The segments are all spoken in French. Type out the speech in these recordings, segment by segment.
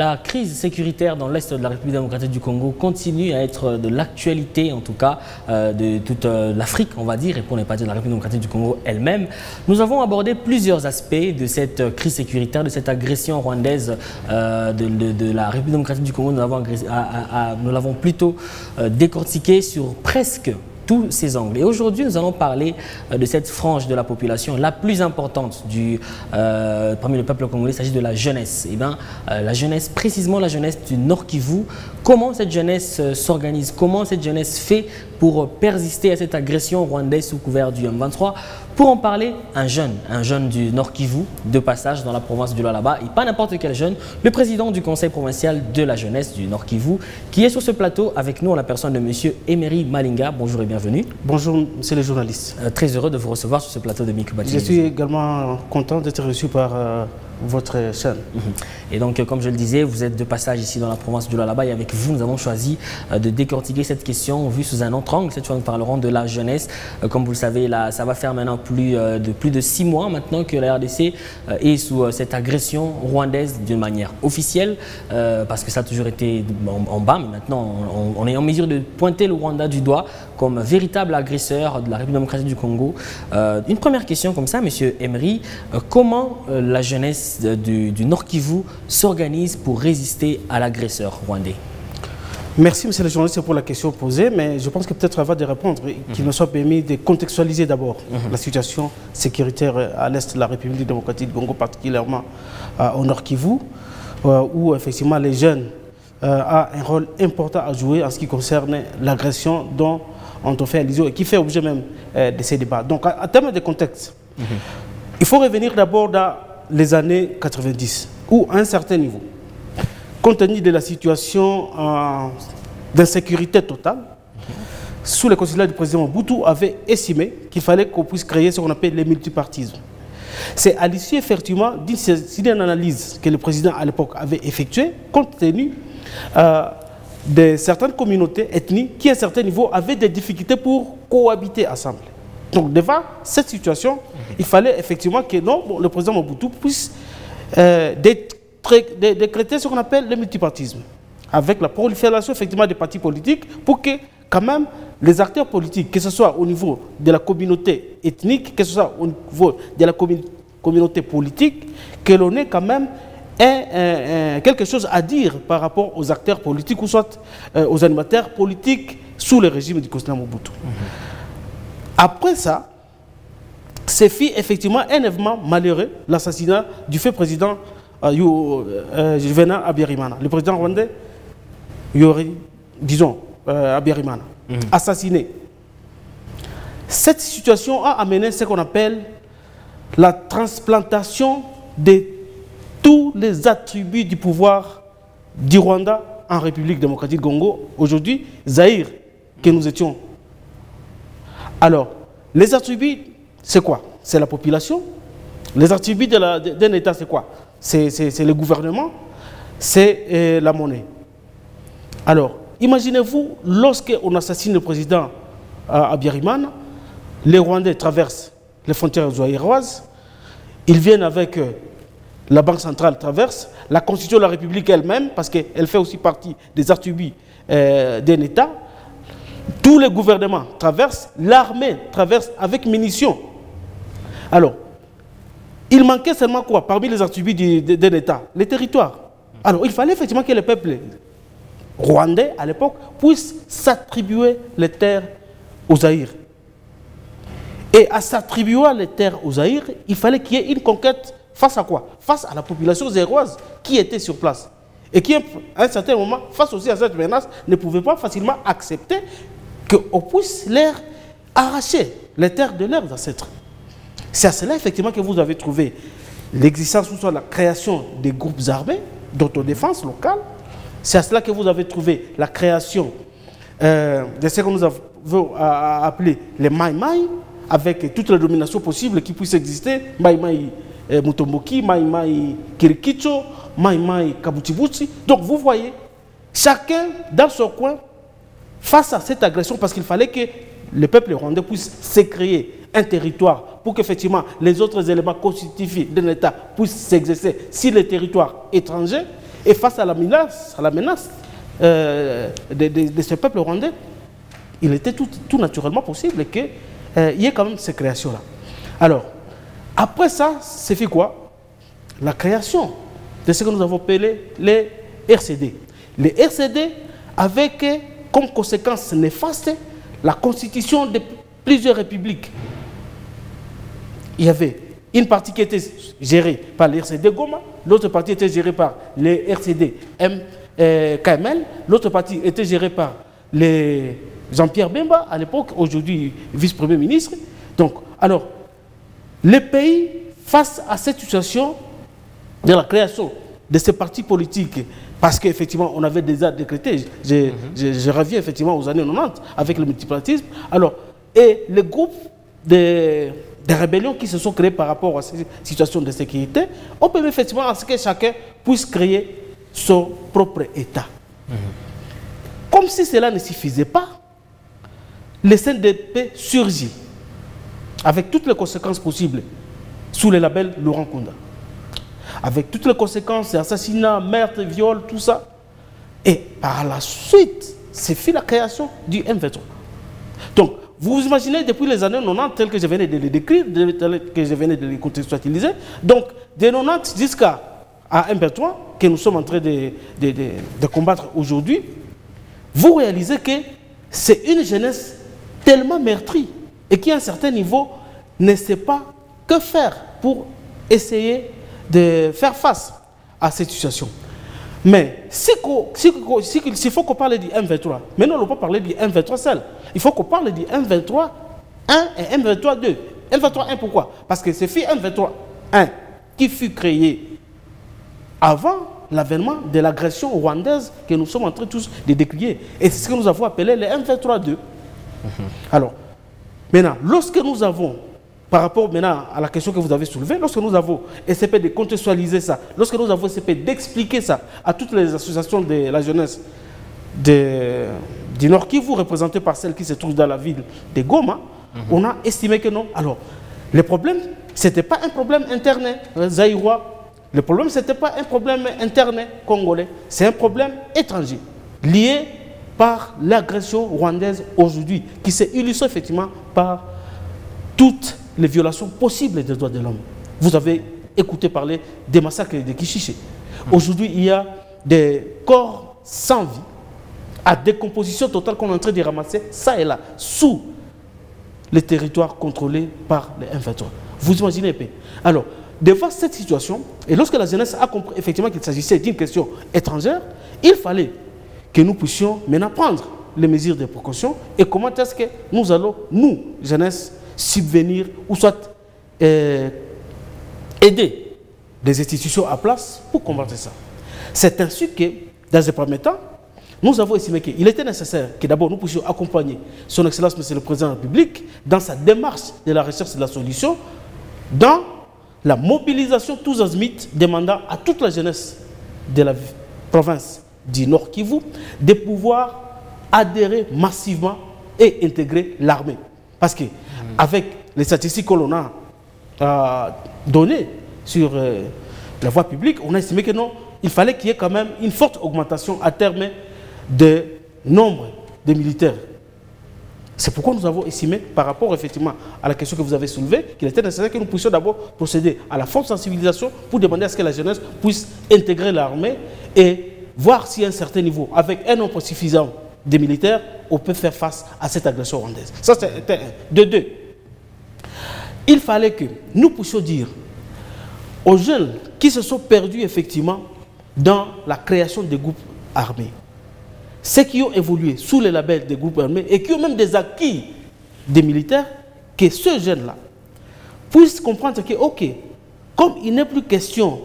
La crise sécuritaire dans l'Est de la République démocratique du Congo continue à être de l'actualité, en tout cas, de toute l'Afrique, on va dire, et pour ne pas dire de la République démocratique du Congo elle-même. Nous avons abordé plusieurs aspects de cette crise sécuritaire, de cette agression rwandaise de la République démocratique du Congo. Nous l'avons plutôt décortiqué sur presque tous ces angles. Et aujourd'hui, nous allons parler de cette frange de la population la plus importante parmi le peuple congolais. Il s'agit de la jeunesse. Et bien, la jeunesse, précisément la jeunesse du Nord Kivu. Comment cette jeunesse s'organise? Comment cette jeunesse fait pour persister à cette agression rwandaise sous couvert du M23? Pour en parler, un jeune du Nord Kivu, de passage dans la province du Lualaba, et pas n'importe quel jeune, le président du conseil provincial de la jeunesse du Nord Kivu, qui est sur ce plateau avec nous en la personne de M. Emery Malinga. Bonjour et bienvenue. Bonjour, monsieur le journaliste. Très heureux de vous recevoir sur ce plateau de Mikubati. Je suis également content d'être reçu par votre chaîne. Et donc, comme je le disais, vous êtes de passage ici dans la province du Lualaba et avec vous, nous avons choisi de décortiquer cette question vue sous un autre angle. Cette fois, nous parlerons de la jeunesse. Comme vous le savez, là, ça va faire maintenant plus de 6 mois maintenant que la RDC est sous cette agression rwandaise d'une manière officielle, parce que ça a toujours été en bas, mais maintenant, on est en mesure de pointer le Rwanda du doigt comme véritable agresseur de la République démocratique du Congo. Une première question comme ça, monsieur Emery, comment la jeunesse du Nord Kivu s'organise pour résister à l'agresseur rwandais? Merci, monsieur le journaliste, pour la question posée, mais je pense que peut-être avant de répondre, qu'il me soit permis de contextualiser d'abord la situation sécuritaire à l'est de la République démocratique du Congo, particulièrement au Nord Kivu, où effectivement les jeunes ont un rôle important à jouer en ce qui concerne l'agression dont on te fait allusion et qui fait objet même de ces débats. Donc, en termes de contexte, il faut revenir d'abord dans les années 90, où à un certain niveau, compte tenu de la situation d'insécurité totale, sous le consulat du président Mobutu avait estimé qu'il fallait qu'on puisse créer ce qu'on appelle le multipartisme. C'est à l'issue effectivement d'une analyse que le président à l'époque avait effectuée, compte tenu de certaines communautés ethniques qui à un certain niveau avaient des difficultés pour cohabiter ensemble. Donc devant cette situation, il fallait effectivement que le président Mobutu puisse décréter ce qu'on appelle le multipartisme, avec la prolifération effectivement des partis politiques pour que quand même les acteurs politiques, que ce soit au niveau de la communauté ethnique, que ce soit au niveau de la communauté politique, que l'on ait quand même quelque chose à dire par rapport aux acteurs politiques ou soit aux animateurs politiques sous le régime du président Mobutu. Après ça, c'est fit effectivement un événement malheureux, l'assassinat du fait président Juvenal Habyarimana, le président rwandais, Habyarimana, assassiné. Cette situation a amené ce qu'on appelle la transplantation de tous les attributs du pouvoir du Rwanda en République démocratique du Congo, aujourd'hui Zaïre, que nous étions. Alors, les attributs, c'est quoi? C'est la population. Les attributs d'un État, c'est quoi? C'est le gouvernement, c'est la monnaie. Alors, imaginez-vous, lorsqu'on assassine le président Habyarimana, les Rwandais traversent les frontières zaïroises, ils viennent avec la Banque centrale traverse, la Constitution de la République elle-même, parce qu'elle fait aussi partie des attributs d'un État. Tous les gouvernements traversent, l'armée traverse avec munitions. Alors, il manquait seulement quoi parmi les attributs d'un État? Les territoires. Alors, il fallait effectivement que le peuple rwandais, à l'époque, puisse s'attribuer les terres aux Zaïre. Et à s'attribuer les terres aux Zaïre, il fallait qu'il y ait une conquête face à quoi? Face à la population zaïroise qui était sur place. Et qui, à un certain moment, face aussi à cette menace, ne pouvait pas facilement accepter qu'on puisse leur arracher les terres de leurs ancêtres. C'est à cela, effectivement, que vous avez trouvé l'existence ou soit la création des groupes armés d'autodéfense locale. C'est à cela que vous avez trouvé la création de ce que nous avons appelé les Maï-Maï, avec toutes les dominations possibles qui puissent exister. Maï-Maï Mutomboki, Maï-Maï Kirikicho, Maï-Maï Kabutibutsi. Donc vous voyez, chacun dans son coin, face à cette agression, parce qu'il fallait que le peuple rwandais puisse se créer un territoire pour qu'effectivement les autres éléments constitutifs d'un État puissent s'exercer sur les territoires étrangers, Et face à la menace de ce peuple rwandais, il était tout naturellement possible qu'il y ait quand même ces créations-là. Alors, après ça, c'est fait quoi? La création de ce que nous avons appelé les RCD. Les RCD avec comme conséquence néfaste la constitution de plusieurs républiques. Il y avait une partie qui était gérée par les RCD Goma, l'autre partie était gérée par les RCD KML, l'autre partie était gérée par les Jean-Pierre Bemba, à l'époque, aujourd'hui vice-premier ministre. Donc, alors, les pays, face à cette situation de la création de ces partis politiques, parce qu'effectivement, on avait déjà décrété, je reviens effectivement aux années 90 avec le multipartisme, alors, et les groupes des rébellions qui se sont créées par rapport à ces situations de sécurité, on peut effectivement à ce que chacun puisse créer son propre État. Comme si cela ne suffisait pas, le CNDP surgit avec toutes les conséquences possibles sous le label Laurent Kunda. Avec toutes les conséquences, assassinats, meurtres, viols, tout ça. Et par la suite, c'est fait la création du M23. Donc, vous vous imaginez depuis les années 90, telles que je venais de les décrire, telles que je venais de les contextualiser, donc de 90 jusqu'à M23, que nous sommes en train de combattre aujourd'hui, vous réalisez que c'est une jeunesse tellement meurtrie et qui, à un certain niveau, ne sait pas que faire pour essayer de faire face à cette situation. Mais s'il faut qu'on parle du M23, maintenant on ne peut pas parler du M23 seul. Il faut qu'on parle du M23 1 et M23 2. M23 1 pourquoi? Parce que c'est M23 1 qui fut créé avant l'avènement de l'agression rwandaise que nous sommes en train tous de décrier. Et c'est ce que nous avons appelé le M23 2. Alors, maintenant, lorsque nous avons, par rapport maintenant à la question que vous avez soulevée, lorsque nous avons essayé de contextualiser ça, lorsque nous avons essayé d'expliquer ça à toutes les associations de la jeunesse du Nord Kivu, représentées par celles qui se trouvent dans la ville de Goma, on a estimé que non. Alors, le problème, ce n'était pas un problème interne zaïrois, le problème, ce n'était pas un problème interne congolais, c'est un problème étranger, lié par l'agression rwandaise aujourd'hui, qui s'est illustrée effectivement par toutes les violations possibles des droits de l'homme. Vous avez écouté parler des massacres de Kishiché. Aujourd'hui, il y a des corps sans vie, à décomposition totale qu'on est en train de ramasser, ça et là, sous les territoires contrôlés par les M23. Vous imaginez, alors, devant cette situation, et lorsque la jeunesse a compris effectivement qu'il s'agissait d'une question étrangère, il fallait que nous puissions maintenant prendre les mesures de précaution et comment est-ce que nous allons, nous, jeunesse, subvenir ou soit aider des institutions à place pour combattre ça. C'est ainsi que, dans un premier temps, nous avons estimé qu'il était nécessaire que d'abord nous puissions accompagner son Excellence Monsieur le Président de la République dans sa démarche de la recherche de la solution, dans la mobilisation tous azimuts demandant à toute la jeunesse de la province du Nord Kivu de pouvoir adhérer massivement et intégrer l'armée. Parce que avec les statistiques que l'on a données sur la voie publique, on a estimé que non, il fallait qu'il y ait quand même une forte augmentation à terme de nombre de militaires. C'est pourquoi nous avons estimé, par rapport effectivement à la question que vous avez soulevée, qu'il était nécessaire que nous puissions d'abord procéder à la forte sensibilisation pour demander à ce que la jeunesse puisse intégrer l'armée et voir si à un certain niveau, avec un nombre suffisant de militaires, on peut faire face à cette agression rwandaise. Ça, c'était un. De deux, il fallait que nous puissions dire aux jeunes qui se sont perdus effectivement dans la création des groupes armés, ceux qui ont évolué sous le label des groupes armés et qui ont même des acquis des militaires, que ce jeune-là puisse comprendre que, ok, comme il n'est plus question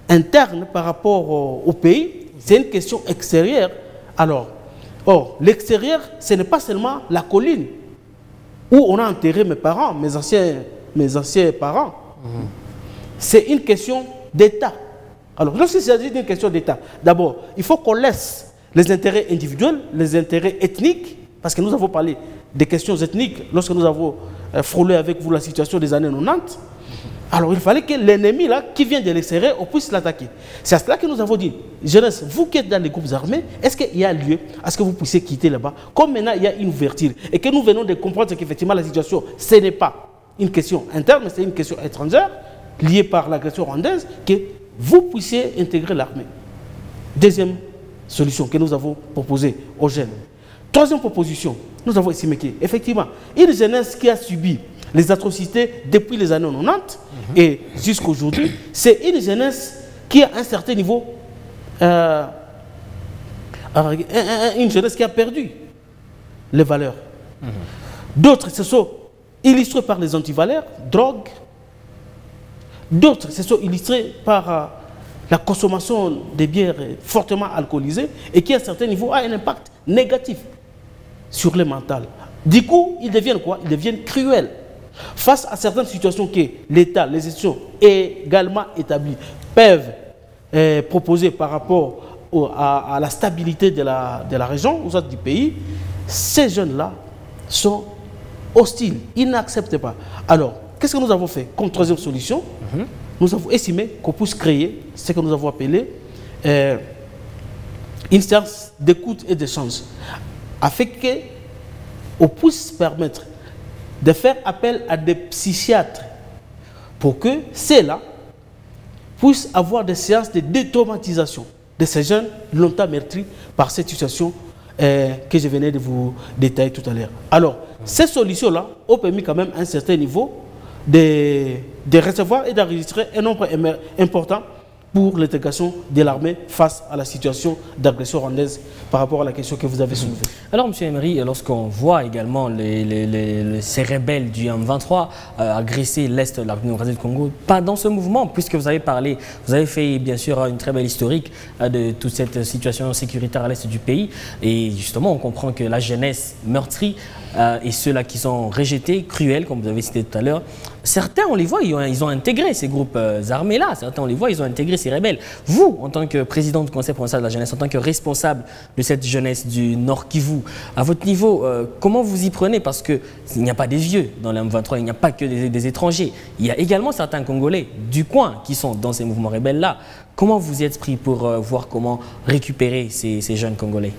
interne par rapport au pays, c'est une question extérieure. Alors, l'extérieur, ce n'est pas seulement la colline où on a enterré mes parents, mes anciens parents. C'est une question d'État. Alors, lorsqu'il s'agit d'une question d'État, d'abord, il faut qu'on laisse les intérêts individuels, les intérêts ethniques, parce que nous avons parlé des questions ethniques lorsque nous avons frôlé avec vous la situation des années 90. Alors il fallait que l'ennemi là, qui vient de l'extérieur, puisse l'attaquer. C'est à cela que nous avons dit, jeunesse, vous qui êtes dans les groupes armés, est-ce qu'il y a lieu à ce que vous puissiez quitter là-bas? Comme maintenant il y a une ouverture et que nous venons de comprendre qu'effectivement la situation, ce n'est pas une question interne, mais c'est une question étrangère, liée par l'agression rwandaise, que vous puissiez intégrer l'armée. Deuxième solution que nous avons proposée aux jeunes. Troisième proposition, nous avons estimé qu'effectivement, une jeunesse qui a subi les atrocités depuis les années 90 et jusqu'à aujourd'hui, c'est une jeunesse qui a un certain niveau, une jeunesse qui a perdu les valeurs. D'autres se sont illustrés par les antivaleurs, drogue. D'autres se sont illustrés par la consommation des bières fortement alcoolisées et qui à un certain niveau a un impact négatif sur le mental. Du coup, ils deviennent quoi? Ils deviennent cruels. Face à certaines situations que l'État, les institutions également établies peuvent proposer par rapport à la stabilité de la région, aux autres du pays, ces jeunes-là sont hostiles, ils n'acceptent pas. Alors, qu'est-ce que nous avons fait comme troisième solution? Nous avons estimé qu'on puisse créer ce que nous avons appelé une séance d'écoute et d'échange, afin qu'on puisse permettre de faire appel à des psychiatres pour que ceux-là puissent avoir des séances de détraumatisation de ces jeunes longtemps meurtris par cette situation que je venais de vous détailler tout à l'heure. Alors, ces solutions-là ont permis quand même un certain niveau de recevoir et d'enregistrer un nombre important pour l'intégration de l'armée face à la situation d'agression rwandaise par rapport à la question que vous avez soulevée. Alors, M. Emery, lorsqu'on voit également ces rebelles du M23 agresser l'Est de la République démocratique du Congo, pas dans ce mouvement, puisque vous avez parlé, vous avez fait bien sûr une très belle historique de toute cette situation sécuritaire à l'Est du pays, et justement on comprend que la jeunesse meurtrie et ceux-là qui sont rejetés, cruels, comme vous avez cité tout à l'heure, certains, on les voit, ils ont intégré ces groupes armés-là, certains, on les voit, ils ont intégré ces rebelles. Vous, en tant que président du Conseil provincial de la jeunesse, en tant que responsable de cette jeunesse du Nord Kivu, à votre niveau, comment vous y prenez? Parce qu'il n'y a pas des vieux dans le M23, il n'y a pas que des étrangers. Il y a également certains Congolais du coin qui sont dans ces mouvements rebelles-là. Comment vous y êtes pris pour voir comment récupérer ces jeunes Congolais?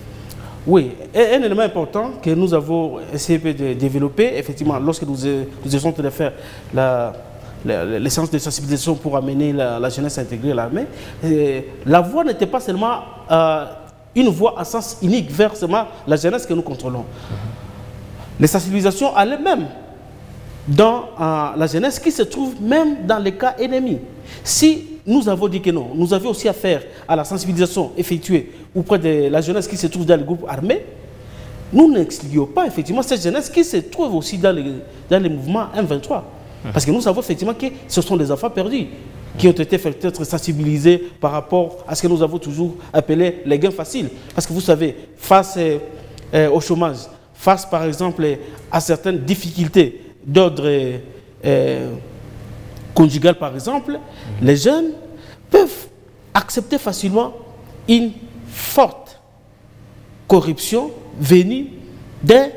Oui, un élément important que nous avons essayé de développer, effectivement, lorsque nous essayons de faire les séances de sensibilisation pour amener la jeunesse à intégrer l'armée, la voie n'était pas seulement une voie à sens unique vers seulement la jeunesse que nous contrôlons. Les sensibilisations allaient même dans la jeunesse qui se trouve même dans les cas ennemis. Si nous avons dit que non, nous avions aussi affaire à la sensibilisation effectuée auprès de la jeunesse qui se trouve dans les groupes armés, nous n'excluons pas effectivement cette jeunesse qui se trouve aussi dans les mouvements M23. Parce que nous savons effectivement que ce sont des enfants perdus qui ont été peut-être sensibilisés par rapport à ce que nous avons toujours appelé les gains faciles. Parce que vous savez, face au chômage, face par exemple à certaines difficultés d'ordre conjugal par exemple, les jeunes peuvent accepter facilement une forte corruption venue d'un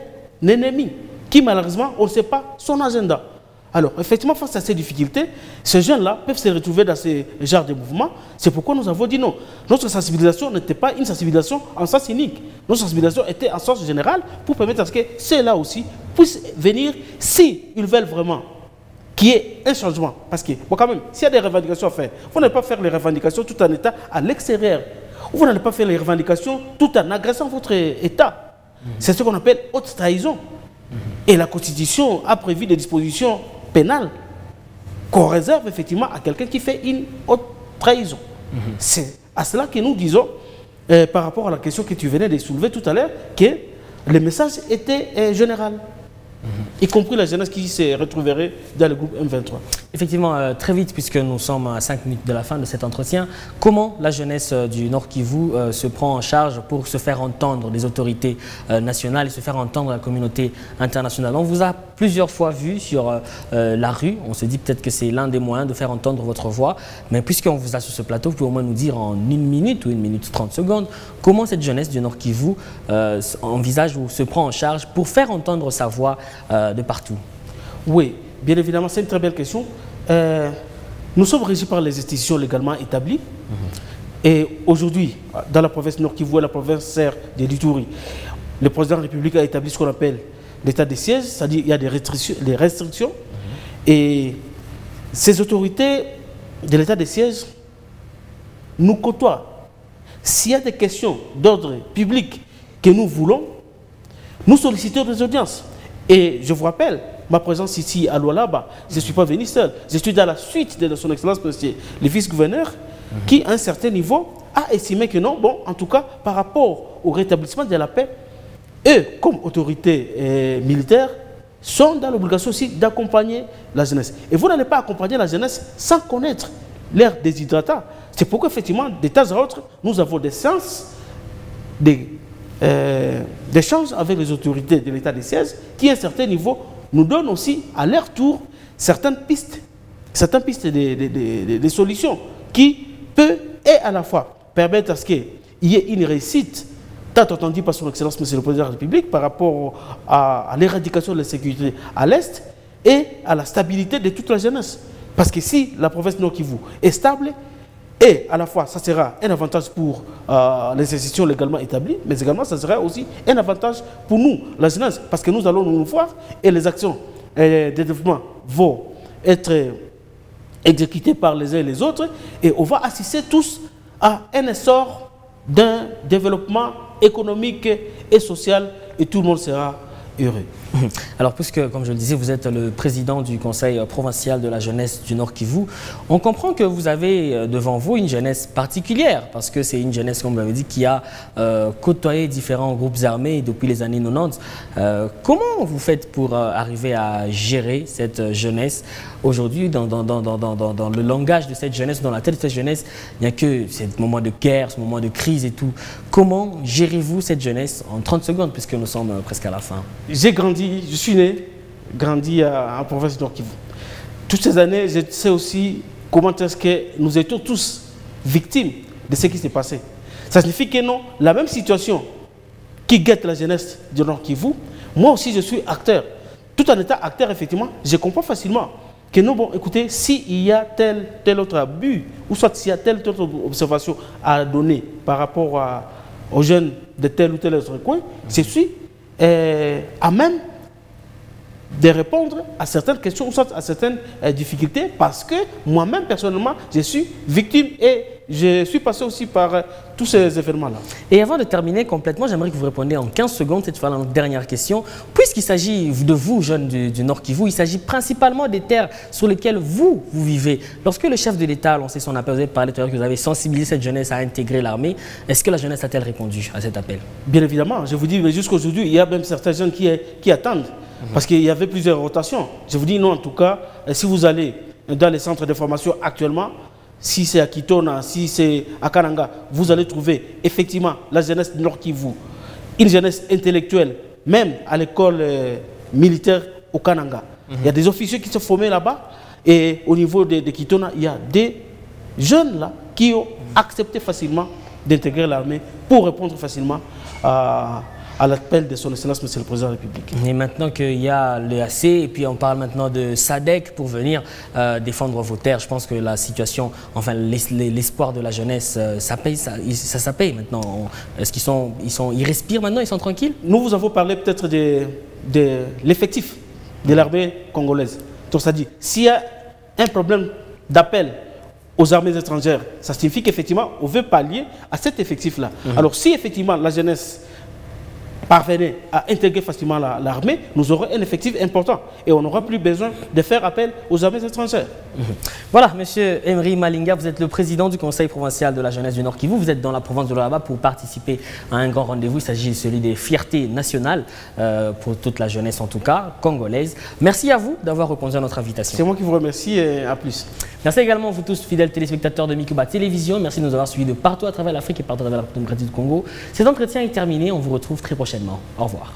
ennemi qui malheureusement on ne sait pas son agenda. Alors effectivement face à ces difficultés, ces jeunes-là peuvent se retrouver dans ce genre de mouvements. C'est pourquoi nous avons dit non. Notre sensibilisation n'était pas une sensibilisation en sens unique. Notre sensibilisation était en sens général pour permettre à ce que ceux-là aussi puissent venir s'ils veulent vraiment qu'il y ait un changement. Parce que, bon, quand même, s'il y a des revendications à faire, vous n'allez pas faire les revendications tout en étant à l'extérieur. Vous n'allez pas faire les revendications tout en agressant votre État. C'est ce qu'on appelle haute trahison. Et la Constitution a prévu des dispositions pénales qu'on réserve effectivement à quelqu'un qui fait une haute trahison. C'est à cela que nous disons, par rapport à la question que tu venais de soulever tout à l'heure, que le message était général. Y compris la jeunesse qui se retrouverait dans le groupe M23. Effectivement, très vite, puisque nous sommes à 5 minutes de la fin de cet entretien, comment la jeunesse du Nord Kivu se prend en charge pour se faire entendre des autorités nationales et se faire entendre la communauté internationale? On vous a plusieurs fois vu sur la rue, on se dit peut-être que c'est l'un des moyens de faire entendre votre voix, mais puisqu'on vous a sur ce plateau, vous pouvez au moins nous dire en 1 minute ou 1 minute 30 secondes, comment cette jeunesse du Nord Kivu envisage ou se prend en charge pour faire entendre sa voix de partout? Oui, bien évidemment, c'est une très belle question. nous sommes régis par les institutions légalement établies. Et aujourd'hui, dans la province Nord Kivu et la province serre de l'Ituri, le président de la République a établi ce qu'on appelle l'état de siège, c'est-à-dire qu'il y a des restrictions. Et ces autorités de l'état de siège nous côtoient. S'il y a des questions d'ordre public que nous voulons, nous sollicitons des audiences. Et je vous rappelle, ma présence ici à Lualaba, je ne suis pas venu seul. Je suis dans la suite de son Excellence, monsieur le vice-gouverneur, qui, à un certain niveau, a estimé que non, bon, en tout cas, par rapport au rétablissement de la paix, eux, comme autorités militaires, sont dans l'obligation aussi d'accompagner la jeunesse. Et vous n'allez pas accompagner la jeunesse sans connaître leurs déshydratants. C'est pourquoi, effectivement, de temps à autre, nous avons des séances d'échanges avec les autorités de l'état de siège qui, à un certain niveau, nous donnent aussi, à leur tour, certaines pistes de solutions qui peuvent et à la fois permettre à ce qu'il y ait une réussite tant entendu par son Excellence, Monsieur le Président de la République, par rapport à l'éradication de la sécurité à l'Est et à la stabilité de toute la jeunesse. Parce que si la province Nord Kivu est stable, et à la fois ça sera un avantage pour les institutions légalement établies, mais également ça sera aussi un avantage pour nous, la jeunesse, parce que nous allons nous voir et les actions de développement vont être exécutées par les uns et les autres, et on va assister tous à un essor d'un développement économique et social, et tout le monde sera heureux. Alors, puisque, comme je le disais, vous êtes le président du Conseil provincial de la jeunesse du Nord Kivu, on comprend que vous avez devant vous une jeunesse particulière, parce que c'est une jeunesse, comme vous l'avez dit, qui a côtoyé différents groupes armés depuis les années 90. Comment vous faites pour arriver à gérer cette jeunesse aujourd'hui dans le langage de cette jeunesse, dans la tête de cette jeunesse? Il n'y a que ce moment de guerre, ce moment de crise et tout. Comment gérez-vous cette jeunesse en 30 secondes, puisque nous sommes presque à la fin? J'ai grandi, je suis né, grandi en province Nord Kivu. Toutes ces années, je sais aussi comment est-ce que nous étions tous victimes de ce qui s'est passé. Ça signifie que non, la même situation qui guette la jeunesse du Nord Kivu, moi aussi je suis acteur. Tout en étant acteur, effectivement, je comprends facilement que non, bon, écoutez, s'il y a tel autre abus, ou soit s'il y a telle autre observation à donner par rapport aux jeunes de tel ou tel autre coin, je suis à même de répondre à certaines questions ou soit à certaines difficultés, parce que moi-même personnellement je suis victime et je suis passé aussi par tous ces événements-là. Et avant de terminer complètement, j'aimerais que vous répondiez en 15 secondes, cette fois la dernière question. Puisqu'il s'agit de vous, jeunes du Nord Kivu, il s'agit principalement des terres sur lesquelles vous vivez. Lorsque le chef de l'État a lancé son appel, vous avez parlé tout à l'heure que vous avez sensibilisé cette jeunesse à intégrer l'armée, est-ce que la jeunesse a-t-elle répondu à cet appel? Bien évidemment, je vous dis, mais jusqu'aujourd'hui, il y a même certains jeunes qui attendent, parce qu'il y avait plusieurs rotations. Je vous dis non, en tout cas, si vous allez dans les centres de formation actuellement, si c'est à Kitona, si c'est à Kananga, vous allez trouver effectivement la jeunesse du Nord Kivu, une jeunesse intellectuelle, même à l'école militaire au Kananga. Il y a des officiers qui se formés là-bas, et au niveau de Kitona, il y a des jeunes là qui ont accepté facilement d'intégrer l'armée pour répondre facilement à l'appel de son Excellence, Monsieur le Président de la République. Et maintenant qu'il y a l'EAC, et puis on parle maintenant de SADC pour venir défendre vos terres, je pense que la situation, enfin l'espoir de la jeunesse, ça paye, ça paye maintenant. Est-ce ils respirent maintenant, ils sont tranquilles? Nous vous avons parlé peut-être de l'effectif de l'armée congolaise. Donc ça dit, s'il y a un problème d'appel aux armées étrangères, ça signifie qu'effectivement, on veut pallier à cet effectif-là. Alors si effectivement la jeunesse parvenait à intégrer facilement l'armée, nous aurons un effectif important et on n'aura plus besoin de faire appel aux armées étrangères. Voilà, Monsieur Emery Malinga, vous êtes le président du Conseil provincial de la jeunesse du Nord Kivu. Vous êtes dans la province de Lualaba pour participer à un grand rendez-vous. Il s'agit de celui des fiertés nationales pour toute la jeunesse, en tout cas congolaise. Merci à vous d'avoir répondu à notre invitation. C'est moi qui vous remercie et à plus. Merci également à vous tous, fidèles téléspectateurs de Mikuba Télévision. Merci de nous avoir suivis de partout à travers l'Afrique et partout à travers la République démocratique du Congo. Cet entretien est terminé. On vous retrouve très prochainement. Au revoir.